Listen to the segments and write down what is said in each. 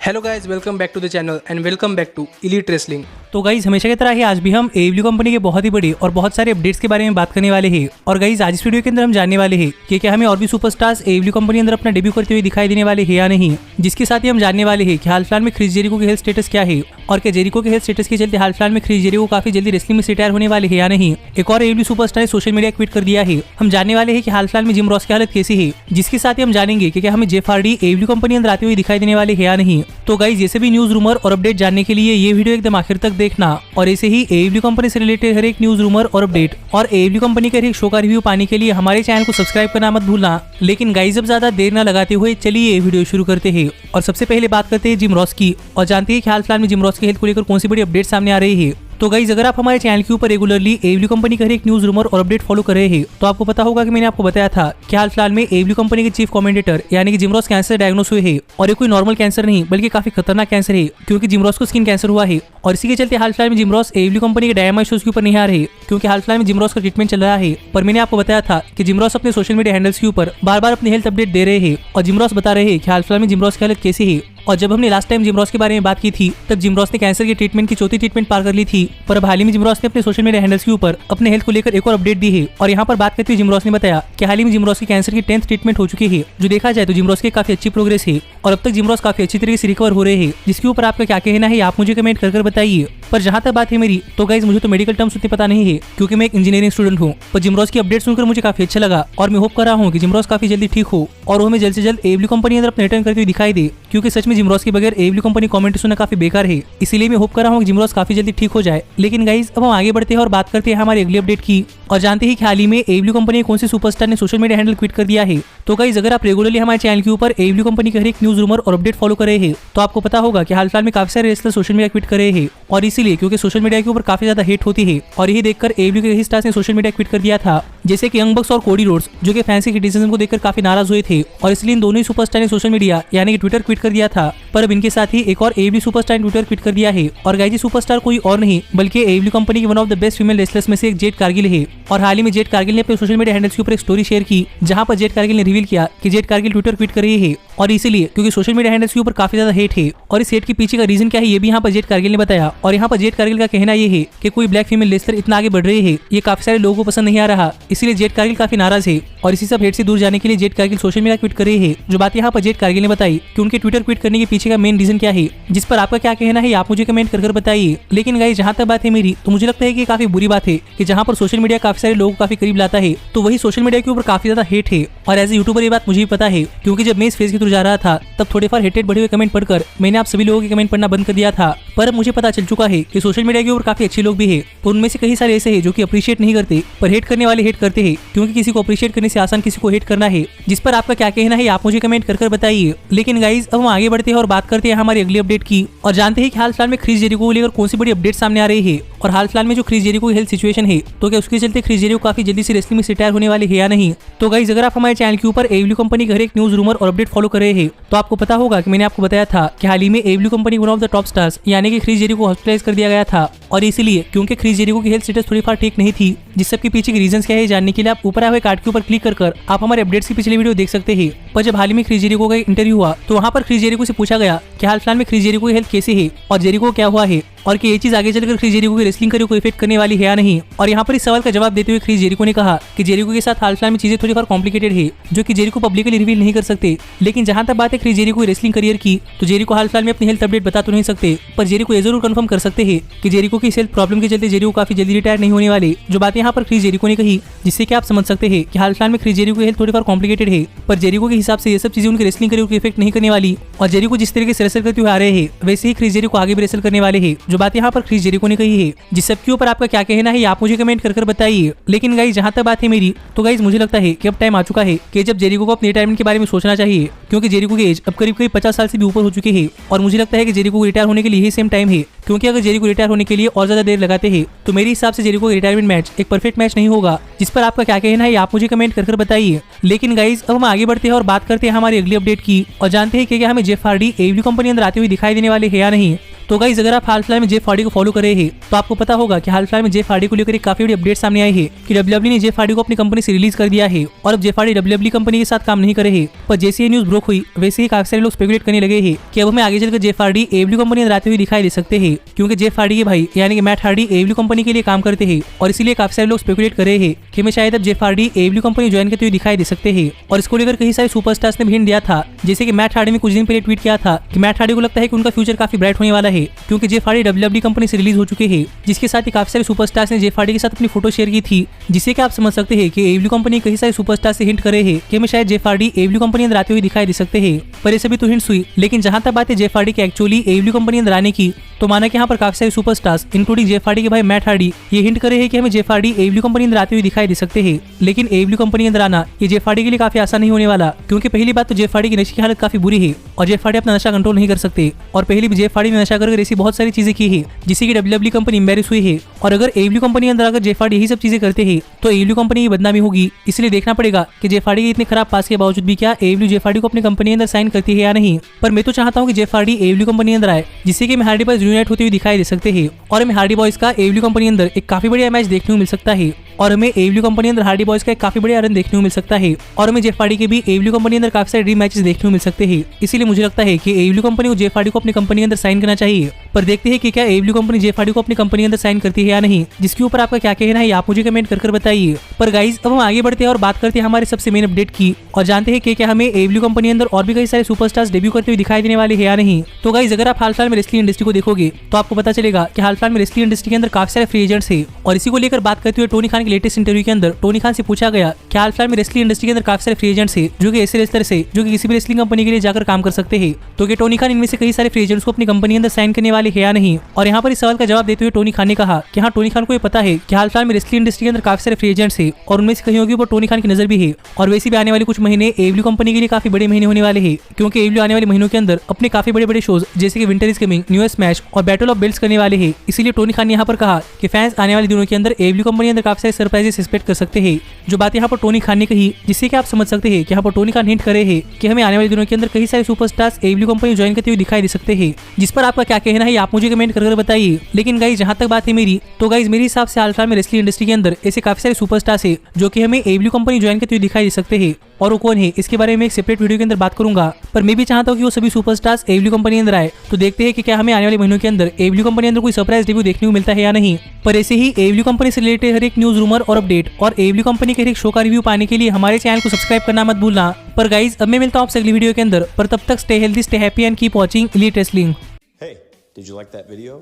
Hello guys, welcome back to the channel and welcome back to elite wrestling. तो guys हमेशा की तरह ही आज भी हम एडब्ल्यू कंपनी के बहुत ही बड़े और बहुत सारे अपडेट्स के बारे में बात करने वाले हैं। और गाइज आज इस वीडियो के अंदर हम जानने वाले हैं कि क्या हमें और भी सुपरस्टार्स एडब्ल्यू कंपनी अंदर अपना डेब्यू करते हुए दिखाई देने वाले हैं या नहीं। जिसके साथ ही हम जानने वाले हैं कि हाल फिलहाल में क्रिस जेरिको की हेल्थ स्टेटस क्या है और क्या जेरिको के हेल्थ स्टेटस के चलते हाल फिलहाल में क्रिस जेरिको काफी जल्दी रेसलिंग में रिटायर होने वाले हैं या नहीं। एक और एडब्ल्यू सुपरस्टार ने सोशल मीडिया ट्वीट कर दिया है। हम जानने वाले हैं कि हाल फिलहाल में जिम रॉस की हालत कैसी है। जिसके साथ ही हम जानेंगे कि क्या हमें जेफ हार्डी एडब्ल्यू कंपनी अंदर आते हुए दिखाई देने वाले हैं या नहीं। तो गाइज जैसे भी न्यूज रूमर और अपडेट जानने के लिए ये वीडियो एकदम आखिर तक देखना और ऐसे ही एडब्ल्यू कंपनी से रिलेटेड हर एक न्यूज रूमर और अपडेट और एडब्ल्यू कंपनी के हर एक शो का रिव्यू पाने के लिए हमारे चैनल को सब्सक्राइब करना मत भूलना। लेकिन गाइज अब ज्यादा देर न लगाते हुए चलिए वीडियो शुरू करते हैं और सबसे पहले बात करते हैं जिम रॉस की और जानते हैं कि हाल फिलहाल में जिम रॉस की हेल्थ को लेकर कौन सी बड़ी अपडेट सामने आ रही है। तो गाइज अगर आप हमारे चैनल के ऊपर रेगुलरली एडब्ल्यू कंपनी का हर एक न्यूज रूमर और अपडेट फॉलो कर रहे हैं तो आपको पता होगा कि मैंने आपको बताया था कि हाल फिलहाल में एडब्ल्यू कंपनी के चीफ कमेंटेटर यानी कि जिम रॉस कैंसर डायग्नोस हुए हैं और ये कोई नॉर्मल कैंसर नहीं बल्कि काफी खतरनाक कैंसर है क्योंकि जिम रॉस को स्किन कैंसर हुआ है। और इसी के चलते हाल फिलहाल में जिम रॉस एडब्ल्यू कंपनी के डायनामाइट शोज के ऊपर नहीं आ रहे क्योंकि हाल फिलहाल में जिम रॉस का ट्रीटमेंट चल रहा है। पर मैंने आपको बताया था कि जिम रॉस अपने सोशल मीडिया हैंडल्स के ऊपर बार बार अपनी हेल्थ अपडेट दे रहे हैं और जिम रॉस बता रहे हैं कि हाल फिलहाल में जिम रॉस की हालत कैसी है। और जब हमने लास्ट टाइम जिम रॉस के बारे में बात की थी तब जिम रॉस ने कैंसर के ट्रीटमेंट की चौथी ट्रीटमेंट पार कर ली थी। पर अब हाल ही में जिम रॉस ने अपने सोशल मीडिया हैंडल्स के ऊपर अपने हेल्थ को लेकर एक और अपडेट दी है। और यहाँ पर बात करते हुए जिम रॉस ने बताया कि हाल ही में जिम रॉस की कैंसर की 10th ट्रीटमेंट हो चुकी है। जो देखा जाए तो जिम रॉस की काफी अच्छी प्रोग्रेस है और अब तक जिम रॉस काफी अच्छी तरीके से रिकवर हो रहे हैं। जिसके ऊपर आपका क्या कहना है आप मुझे कमेंट कर बताइए। पर जहाँ तक बात है मेरी तो गाइज मुझे तो मेडिकल टर्म्स उतनी पता नहीं है क्योंकि मैं एक इंजीनियरिंग स्टूडेंट हूँ। पर जिम रॉस की अपडेट सुनकर मुझे काफी अच्छा लगा और मैं होप कर रहा हूँ कि जिम रॉस काफी जल्दी ठीक हो और वो हमें जल्द से जल्द एडब्ल्यू कंपनी अंदर अपने रिटर्न करते हुए दिखाई दे। क्योंकि सच में जिम रॉस के बगैर एडब्ल्यू कंपनी कमेंट सुनना काफी बेकार है। इसीलिए मैं होप कर रहा हूँ कि जिम रॉस काफी जल्दी ठीक हो जाए। लेकिन गाइज अब हम आगे बढ़ते हैं और बात करते हैं हमारे अगली अपडेट की और जानते हैं कि हाल ही में एडब्ल्यू कंपनी कौन से सुपरस्टार ने सोशल मीडिया हैंडल ट्वीट कर दिया है। तो गाइज अगर आप रेगुलरली हमारे चैनल के ऊपर एडब्ल्यू कंपनी के हर एक न्यूज रूमर और अपडेट फॉलो कर रहे हैं तो आपको पता होगा कि हाल फिलहाल में काफी सारे रेसलर सोशल मीडिया ट्वीट कर रहे हैं। और इसीलिए क्योंकि सोशल मीडिया के ऊपर काफी ज्यादा हेट होती है और यही देखकर एडब्ल्यू के कई स्टार्स ने सोशल मीडिया ट्वीट कर दिया था जैसे कि यंग बक्स और कोडी रोड्स जो कि फैंस के क्रिटिसिज्म को देखकर काफी नाराज हुए थे और इसलिए इन दोनों ही सुपरस्टार ने सोशल मीडिया यानी कि ट्विटर ट्वीट कर दिया था। पर अब इनके साथ ही एक और एडब्ल्यू सुपरस्टार ने ट्विटर ट्वीट कर दिया है और गाइज सुपरस्टार कोई और नहीं बल्कि एडब्ल्यू कंपनी की one of the best female wrestlers में से एक जेड कारगिल है। और हाल ही में जेड कारगिल ने अपने सोशल मीडिया हैंडल्स के ऊपर एक स्टोरी शेयर की जहां पर जेड कारगिल ने रिवील किया कि जेड कारगिल ट्विटर ट्वीट कर रही है और इसीलिए क्योंकि सोशल मीडिया हैंडल्स के ऊपर काफी ज्यादा हेट है और इस हेट के पीछे का रीजन क्या है ये भी यहाँ पर जेड कारगिल ने बताया। और यहाँ पर जेड कारगिल का कहना ये है कि कोई ब्लैक फीमेल रेसलर इतना आगे बढ़ रही है ये काफी सारे लोगों को पसंद नहीं आ रहा इसलिए जेड कारगिल काफी नाराज है और इसी सब हेट से दूर जाने के लिए Jade Cargill social media tweet कर रही है। जो बात यहाँ पर जेड कारगिल ने बताई कि उनके ट्विटर ट्वीट करने के पीछे का मेन रीजन क्या है जिस पर आपका क्या कहना है आप मुझे कमेंट कर बताइए। लेकिन गाइस जहाँ तक बात है मेरी तो मुझे लगता है कि काफी बुरी बात है कि जहाँ पर सोशल मीडिया काफी सारे लोगों को काफी करीब लाता है तो वही सोशल मीडिया के ऊपर काफी ज्यादा हेट है। और एज ए यूट्यूबर ये बात मुझे भी पता है क्योंकि जब मैं इस फेज के थ्रू जा रहा था तब थोड़े फार हेटेड बढ़े हुए कमेंट पढ़कर मैंने आप सभी लोगों के कमेंट पढ़ना बंद कर दिया था। पर अब मुझे पता चल चुका है कि सोशल मीडिया के ऊपर काफी अच्छे लोग भी है तो उनमें से कई सारे ऐसे हैं जो कि अप्रिशिएट नहीं करते पर हेट करने वाले हेट करते हैं क्योंकि किसी को अप्रिशिएट करने से आसान किसी को हेट करना है। जिस पर आपका क्या कहना है आप मुझे कमेंट कर बताइए। लेकिन गाइज अब हम आगे बढ़ते हैं और बात करते हैं हमारी अगली अपडेट की और जानते हैं कि हाल फिलहाल में क्रिस जेरिको को लेकर कौन सी बड़ी अपडेट सामने आ रही है। और हाल फिलहाल में जो क्रिस जेरिको की हेल्थ सिचुएशन है तो क्या उसके चलते क्रिस जेरिको काफी जल्दी से रेसलिंग में रिटायर होने वाले है या नहीं। तो गाइज अगर आप हमारे चैनल के ऊपर एडब्ल्यू कंपनी के हर एक न्यूज रूमर और अपडेट फॉलो कर रहे हैं तो आपको पता होगा कि मैंने आपको बताया था कि हाल ही में AEW company one of the top stars यानी कि क्रिस जेरिको को हॉस्पिटलाइज कर दिया गया था। और इसीलिए क्योंकि क्रिस जेरिको की हेल्थ स्टेटस थोड़ी फार ठीक नहीं थी जिस सब के पीछे के रीजंस क्या है जानने के लिए आप ऊपर आए हुए कार्ड के ऊपर क्लिक कर आप हमारे अपडेट्स की पिछली वीडियो देख सकते हैं। पर जब हाल ही में क्रिस जेरिको का इंटरव्यू हुआ तो वहाँ पर क्रिस जेरिको से पूछा गया कि हाल फिलहाल में क्रिस जेरिको की हेल्थ कैसी है और जेरिको क्या हुआ है और कि ये चीज आगे चलकर क्रिस जेरिको की रेसलिंग करियर को इफेक्ट करने वाली है या नहीं। और यहाँ पर इस सवाल का जवाब देते हुए क्रिस जेरिको ने कहा कि जेरिको के साथ हाल फिलहाल में चीजें थोड़ी फार कॉम्प्लिकेटेड है जो कि जेरिको पब्लिकली रिवील नहीं कर सकते। लेकिन जहाँ तक बात है क्रिस जेरिको की रेसलिंग करियर की तो जेरिको हाल फिलहाल में अपनी हेल्थ अपडेट बता तो नहीं सकते पर जेरिको ये जरूर कंफर्म कर सकते हैं कि जेरिको की हेल्थ प्रॉब्लम के चलते जेरिको काफी जल्दी रिटायर नहीं होने वाले। जो बात यहाँ पर क्रिस जेरिको ने कही जिससे कि आप समझ सकते हैं कि हाल फिलहाल में क्रिस जेरिको की हेल्थ थोड़ी फार कॉम्प्लिकेटेड है पर जेरिको के हिसाब से ये सब चीजें उनके रेसलिंग करियर को इफेक्ट नहीं करने वाली। और जेरिको जिस तरीके से रेसल करते हुए आ रहे हैं वैसे ही क्रिस जेरिको आगे भी रेसल करने वाले हैं। जो बात यहाँ पर क्रिस जेरिको ने कही है जिस सब के ऊपर आपका क्या कहना है आप मुझे कमेंट कर बताइए। लेकिन गाइज जहाँ तक बात है मेरी तो गाइज मुझे लगता है कि अब टाइम आ चुका है कि जब जेरिको को अपने रिटायरमेंट के बारे में सोचना चाहिए क्योंकि जेरिको की एज अब करीब 50 साल से भी ऊपर हो चुकी है। और मुझे लगता है कि जेरिको को रिटायर होने के लिए यही सेम टाइम है क्योंकि अगर जेरिको रिटायर होने के लिए और ज्यादा देर लगाते हैं तो मेरे हिसाब से जेरिको का रिटायरमेंट मैच एक परफेक्ट मैच नहीं होगा। जिस पर आपका क्या कहना है आप मुझे कमेंट कर बताइए। लेकिन गाइज अब हम आगे बढ़ते हैं और बात करते हैं हमारी अगली अपडेट की और जानते हैं कि क्या हमें जेफ हार्डी एडब्ल्यू कंपनी अंदर आते हुए दिखाई देने वाले है या नहीं। तो गाइज अगर आप हाल फिलहाल में जेफ हार्डी को फॉलो कर रहे हैं तो आपको पता होगा कि हाल फिलहाल में जेफ हार्डी को लेकर एक काफी बड़ी अपडेट सामने आई है कि डब्ल्यूडब्ल्यूई ने जेफ हार्डी को अपनी कंपनी से रिलीज कर दिया है और अब जेफ हार्डी डब्ल्यूडब्ल्यूई कंपनी के साथ काम नहीं कर रहे हैं। पर जैसे ये न्यूज ब्रोक हुई वैसे ही काफी सारे लोग स्पेकुलेट करने लगे हैं कि अब हमें आगे चलकर जेफ हार्डी एडब्ल्यू कंपनी अंदर आते हुए दिखाई दे सकते हैं, क्योंकि जेफ हार्डी के भाई यानी कि मैट हार्डी एडब्ल्यू कंपनी के लिए काम करते हैं और इसीलिए काफी सारे लोग स्पेकुलेट कर रहे हैं कि हमें शायद अब जेफ हार्डी एडब्ल्यू कंपनी ज्वाइन करते हुए दिखाई दे सकते हैं। और इसको लेकर कई सारे सुपरस्टार्स ने भी हिंट दिया था, जैसे कि मैट हार्डी ने कुछ दिन पहले ट्वीट किया था कि मैट हार्डी को लगता है कि उनका फ्यूचर काफी ब्राइट होने वाला है, क्योंकि जेफ हार्डी डब्ल्यूडब्ल्यूई कंपनी से रिलीज हो चुके हैं, जिसके साथ ही काफी सारे सुपरस्टार्स ने जेफ हार्डी के साथ अपनी फोटो शेयर की थी, जिससे कि आप समझ सकते हैं कि एडब्ल्यू कंपनी कई सारे सुपरस्टार से हिंट कर रहे हैं कि हमें शायद जेफ हार्डी एडब्ल्यू कंपनी अंदर आते हुए दिखाई दे सकते हैं। पर ये सभी तो हिंट्स हुई, लेकिन जहां तक बात है जेफ हार्डी के एक्चुअली एडब्ल्यू कंपनी अंदर आने की, तो माना कि यहाँ पर काफी सारे सुपरस्टार्स इंक्लूडिंग जेफ हार्डी के भाई मैट हार्डी ये हिंट कर रहे हैं कि हमें जेफ हार्डी एडब्ल्यू कंपनी अंदर आते हुए दिखाई दे सकते हैं। लेकिन एडब्ल्यू कंपनी अंदर आना ये जेफ हार्डी के लिए काफी आसान नहीं होने वाला, क्योंकि पहली बात तो जेफ हार्डी की नशे की हालत काफी बुरी है और जेफ हार्डी अपना नशा कंट्रोल नहीं कर सकते, और पहली भी जेफ हार्डी ने नशा कर ऐसी बहुत सारी चीजें की है जिससे कि डब्ल्यूडब्ल्यूई कंपनी एम्बेरस हुई है। और अगर एडब्ल्यू कंपनी अंदर अगर जेफ हार्डी यही सब चीजें करते हैं तो एडब्ल्यू कंपनी की बदनामी होगी। इसलिए देखना पड़ेगा कि जेफ हार्डी के इतने खराब पास के बावजूद भी क्या एडब्ल्यू जेफ हार्डी को अपनी कंपनी अंदर साइन करती है या नहीं। पर मैं तो चाहता हूँ कि जेफ हार्डी एडब्ल्यू कंपनी अंदर आए, जिससे कि हमें हार्डी बॉयज यूनाइट होते हुए दिखाई दे सकते हैं और हमें हार्डी बॉयज का एडब्ल्यू कंपनी अंदर एक काफी बढ़िया मैच देखने को मिल सकता है, और हमें एडब्ल्यू कंपनी अंदर हार्डी बॉयज का एक काफी बढ़िया रन देखने को मिल सकता है, और हमें जेफ हार्डी के भी एडब्ल्यू कंपनी अंदर काफी सारे ड्रीम मैचेस देखने को मिल सकते हैं। इसीलिए मुझे लगता है कि एडब्ल्यू कंपनी को जेफ हार्डी को अपनी कंपनी अंदर साइन करना चाहिए। पर देखते हैं कि क्या एडब्ल्यू कंपनी जेफ हार्डी को अपनी कंपनी अंदर साइन करती है या नहीं, जिसके ऊपर आपका क्या कहना है आप मुझे कमेंट कर बताइए। पर गाइज अब हम आगे बढ़ते हैं और बात करते हैं हमारे सबसे मेन अपडेट की, और जानते हैं कि क्या हमें एडब्ल्यू कंपनी अंदर और भी कई सारे सुपरस्टार्स डेब्यू करते हुए दिखाई देने वाले हैं या नहीं। तो गाइज अगर आप हाल फिलहाल में रेसलिंग इंडस्ट्री को देखोगे तो आपको पता चलेगा कि हाल फिलहाल में रेसलिंग इंडस्ट्री के अंदर काफी सारे फ्री एजेंट्स हैं, और इसी को लेकर बात करते हुए टोनी खान के लेटेस्ट इंटरव्यू के अंदर टोनी खान से पूछा गया कि हाल फिलहाल में रेसलिंग इंडस्ट्री के अंदर काफी सारे फ्री एजेंट्स हैं जो कि ऐसे रेसलर से जो कि किसी भी रेसलिंग कंपनी के लिए जाकर काम कर सकते हैं, तो कि टोनी खान इनमें से कई सारे फ्री एजेंट्स को अपनी कंपनी अंदर साइन करने वाले हैं या नहीं। और यहाँ पर इस सवाल का जवाब देते हुए टोनी खान ने कहा कि हाँ, टोनी खान को ये पता है कि हाल फिलहाल में रेसलिंग इंडस्ट्री के अंदर काफी सारे फ्री एजेंट्स हैं और उनमें से कहीं होगी वो टोनी खान की नजर भी है। और वैसे भी आने वाले कुछ महीने एडब्ल्यू कंपनी के लिए काफी बड़े महीने होने वाले हैं, क्योंकि एडब्ल्यू आने वाले महीनों के अंदर अपने काफी बड़े बड़े शोज जैसे कि winter is coming, newest match और बैटल ऑफ बेल्ट्स करने वाले हैं। इसीलिए टोनी खान ने यहाँ पर कहा कि फैंस आने वाले दिनों के अंदर एडब्ल्यू कंपनी अंदर काफी सारे सरप्राइजेस एक्सपेक्ट कर सकते हैं, जो बात यहाँ पर टोनी खान ने कही, जिससे कि आप समझ सकते हैं कि यहाँ पर टोनी खान हिंट करे हैं कि हमें आने वाले दिनों के अंदर कई सारे सुपरस्टार्स एडब्ल्यू कंपनी ज्वाइन करते हुए दिखाई दे सकते हैं। जिस पर आपका क्या कहना है आप मुझे कमेंट कर बताइए। लेकिन गाइज जहां तक बात है मेरी, तो गाइज मेरे हिसाब से हाल फिलहाल में रेसलिंग इंडस्ट्री के अंदर ऐसे काफी सारे सुपरस्टार्स है जो कि हमें एडब्ल्यू कंपनी ज्वाइन करते हुए दिखाई दे सकते हैं, और वो कौन है इसके बारे में एक सेपरेट वीडियो के अंदर बात करूंगा। पर मैं भी चाहता हूँ कि वो सभी सुपरस्टार्स एडब्ल्यू कंपनी अंदर आए, तो देखते हैं कि क्या हमें आने वाले महीनों के अंदर एडब्ल्यू कंपनी अंदर कोई सरप्राइज डेब्यू देखने को मिलता है या नहीं। पर ऐसे ही एडब्ल्यू कंपनी से रिलेटेड हर एक न्यूज, रूमर और अपडेट और एडब्ल्यू कंपनी के हर एक शो का रिव्यू पाने के लिए हमारे चैनल को सब्सक्राइब करना मत भूलना। पर गाइज अब मैं मिलता हूँ आपसे अगली वीडियो के अंदर, पर तब तक stay healthy, stay happy and keep watching elite wrestling. Hey, did you like that video?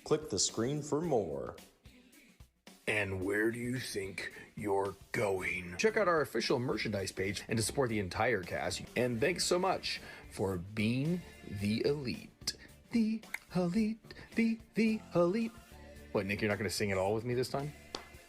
Click the screen for more. And where do you think you're going? Check out our official merchandise page and to support the entire cast. And thanks so much for being the elite. The elite, the elite. What, Nick, you're not going to sing it all with me this time?